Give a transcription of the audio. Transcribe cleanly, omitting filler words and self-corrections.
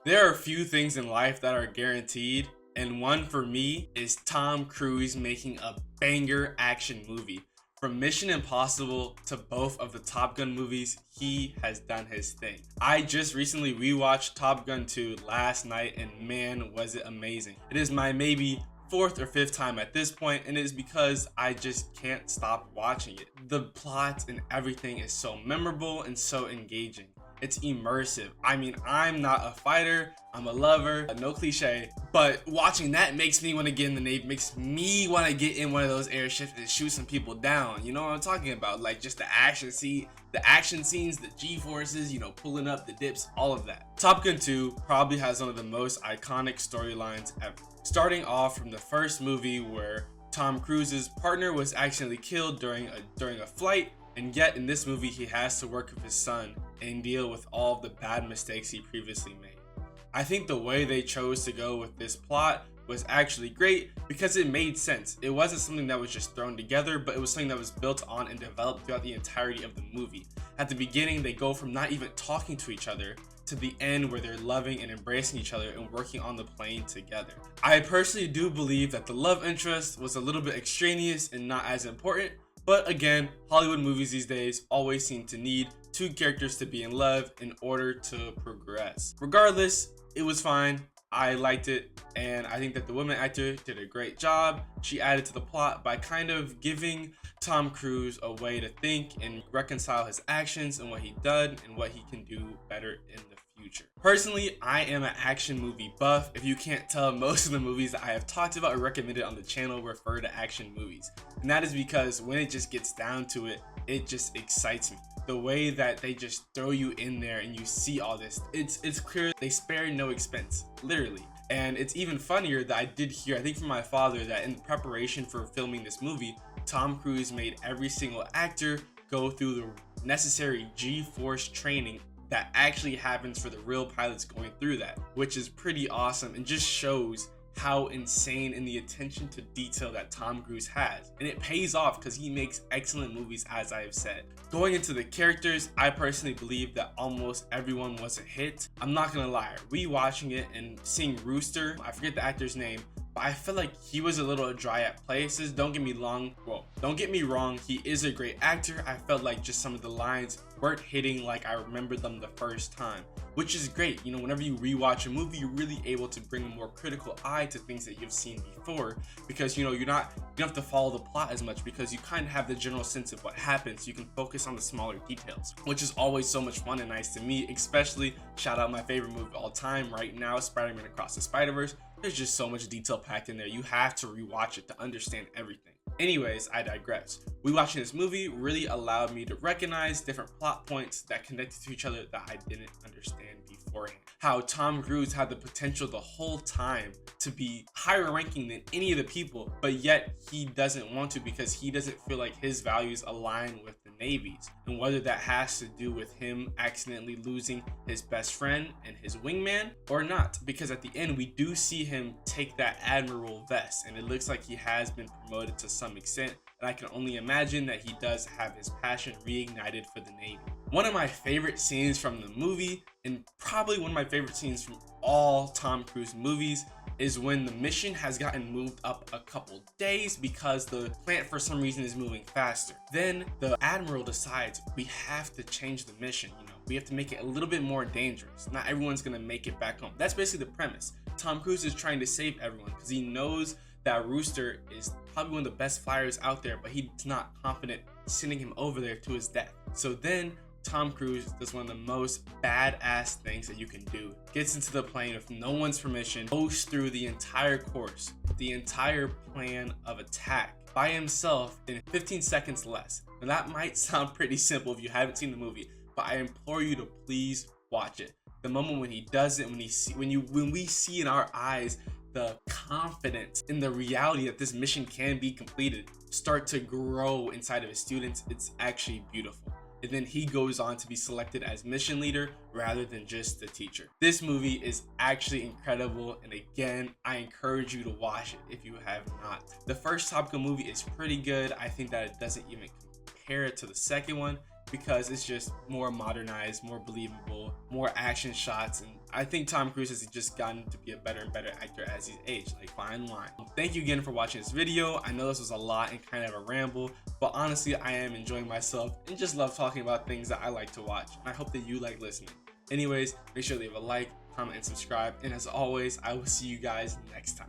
There are few things in life that are guaranteed, and one for me is Tom Cruise making a banger action movie. From Mission Impossible to both of the Top Gun movies, he has done his thing. I just recently rewatched Top Gun 2 last night, and man, was it amazing. It is my maybe fourth or fifth time at this point, and it is because I just can't stop watching it. The plot and everything is so memorable and so engaging. It's immersive. I mean, I'm not a fighter, I'm a lover, no cliche, but watching that makes me want to get in the Navy, makes me want to get in one of those airships and shoot some people down. You know what I'm talking about? Like just the action scenes, the G-forces, you know, pulling up the dips, all of that. Top Gun 2 probably has one of the most iconic storylines ever. Starting off from the first movie where Tom Cruise's partner was accidentally killed during a flight, and yet in this movie he has to work with his son and deal with all of the bad mistakes he previously made. I think the way they chose to go with this plot was actually great because it made sense. It wasn't something that was just thrown together, but it was something that was built on and developed throughout the entirety of the movie. At the beginning, they go from not even talking to each other to the end where they're loving and embracing each other and working on the plane together. I personally do believe that the love interest was a little bit extraneous and not as important, but again, Hollywood movies these days always seem to need two characters to be in love in order to progress. Regardless, it was fine. I liked it, and I think that the woman actor did a great job. She added to the plot by kind of giving Tom Cruise a way to think and reconcile his actions and what he done and what he can do better in the future. Personally, I am an action movie buff. If you can't tell, most of the movies that I have talked about or recommended on the channel refer to action movies. And that is because when it just gets down to it, it just excites me. The way that they just throw you in there and you see all this, it's clear they spare no expense, literally. And it's even funnier that I did hear, I think from my father, that in preparation for filming this movie, Tom Cruise made every single actor go through the necessary G-force training that actually happens for the real pilots going through that, which is pretty awesome and just shows how insane and the attention to detail that Tom Cruise has. And it pays off because he makes excellent movies, as I have said. Going into the characters, I personally believe that almost everyone was a hit. I'm not gonna lie, rewatching it and seeing Rooster, I forget the actor's name, but I feel like he was a little dry at places. Don't get me wrong, he is a great actor. I felt like just some of the lines weren't hitting like I remembered them the first time, which is great. You know, whenever you rewatch a movie, you're really able to bring a more critical eye to things that you've seen before, because you know, you don't have to follow the plot as much because you kind of have the general sense of what happens. You can focus on the smaller details, which is always so much fun and nice to me. Especially shout out my favorite movie of all time right now, Spider-Man Across the Spider-Verse. There's just so much detail packed in there. You have to rewatch it to understand everything. Anyways, I digress. Rewatching this movie really allowed me to recognize different plot points that connected to each other that I didn't understand beforehand. How Tom Cruise had the potential the whole time to be higher ranking than any of the people, but yet he doesn't want to because he doesn't feel like his values align with the Navy's. And whether that has to do with him accidentally losing his best friend and his wingman or not, because at the end we do see him take that admiral vest and it looks like he has been promoted to some extent, and I can only imagine that he does have his passion reignited for the Navy. One of my favorite scenes from the movie, and probably one of my favorite scenes from all Tom Cruise movies, is when the mission has gotten moved up a couple days because the plant for some reason is moving faster. Then the admiral decides we have to change the mission. You know, we have to make it a little bit more dangerous. Not everyone's gonna make it back home. That's basically the premise. Tom Cruise is trying to save everyone because he knows that Rooster is probably one of the best flyers out there, but he's not confident sending him over there to his death. So then Tom Cruise does one of the most badass things that you can do. Gets into the plane with no one's permission, goes through the entire course, the entire plan of attack by himself in 15 seconds less. And that might sound pretty simple if you haven't seen the movie, but I implore you to please watch it. The moment when he does it, when we see in our eyes the confidence in the reality that this mission can be completed start to grow inside of his students, it's actually beautiful. And then he goes on to be selected as mission leader rather than just the teacher. This movie is actually incredible, and again, I encourage you to watch it if you have not. The first Top Gun movie is pretty good. I think that it doesn't even compare it to the second one. because it's just more modernized, more believable, more action shots, and I think Tom Cruise has just gotten to be a better and better actor as he's aged, like fine wine. Thank you again for watching this video. I know this was a lot and kind of a ramble, but honestly, I am enjoying myself and just love talking about things that I like to watch. I hope that you like listening. Anyways, make sure to leave a like, comment, and subscribe. And as always, I will see you guys next time.